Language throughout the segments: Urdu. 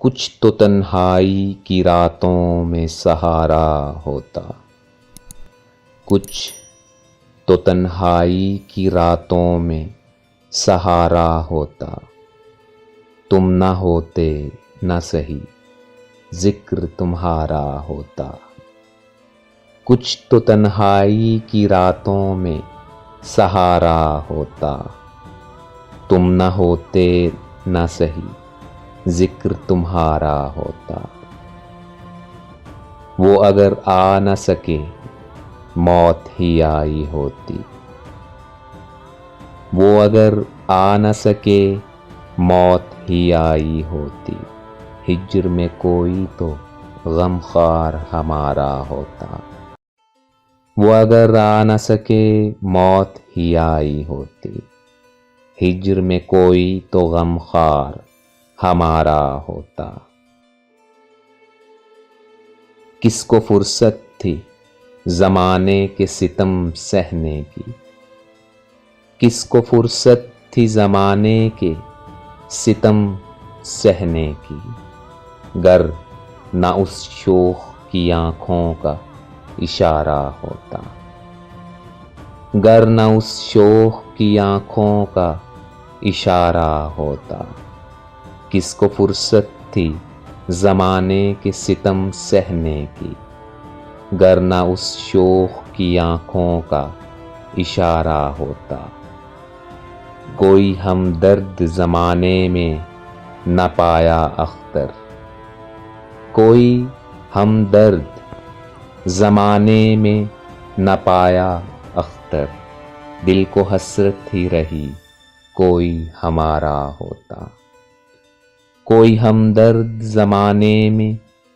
کچھ تو تنہائی کی راتوں میں سہارا ہوتا، کچھ تو تنہائی کی راتوں میں سہارا ہوتا، تم نہ ہوتے نہ سہی ذکر تمہارا ہوتا۔ کچھ تو تنہائی کی راتوں میں سہارا ہوتا، تم نہ ہوتے نہ سہی ذکر تمہارا ہوتا۔ وہ اگر آ نہ سکے موت ہی آئی ہوتی، وہ اگر آ نہ سکے موت ہی آئی ہوتی، ہجر میں کوئی تو غم خوار ہمارا ہوتا۔ وہ اگر آ نہ سکے موت ہی آئی ہوتی، ہجر میں کوئی تو غم خوار ہمارا ہوتا۔ کس کو فرصت تھی زمانے کے ستم سہنے کی، کس کو فرصت تھی زمانے کے ستم سہنے کی، گر نہ اس شوخ کی آنکھوں کا اشارہ ہوتا، گر نہ اس شوخ کی آنکھوں کا اشارہ ہوتا۔ کس کو فرصت تھی زمانے کے ستم سہنے کی، گر نہ اس شوخ کی آنکھوں کا اشارہ ہوتا۔ کوئی ہمدرد زمانے میں نہ پایا اختر، کوئی ہمدرد زمانے میں نہ پایا اختر، دل کو حسرت ہی رہی کوئی ہمارا ہوتا۔ کوئی ہمدرد زمانے میں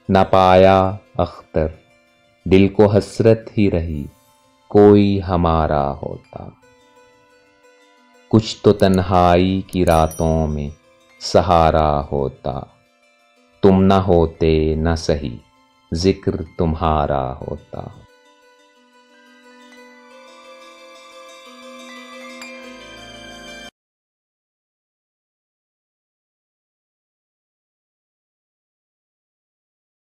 نہ پایا اختر، دل کو حسرت ہی رہی کوئی ہمارا ہوتا۔ کچھ تو تنہائی کی راتوں میں سہارا ہوتا، تم نہ ہوتے نہ سہی ذکر تمہارا ہوتا۔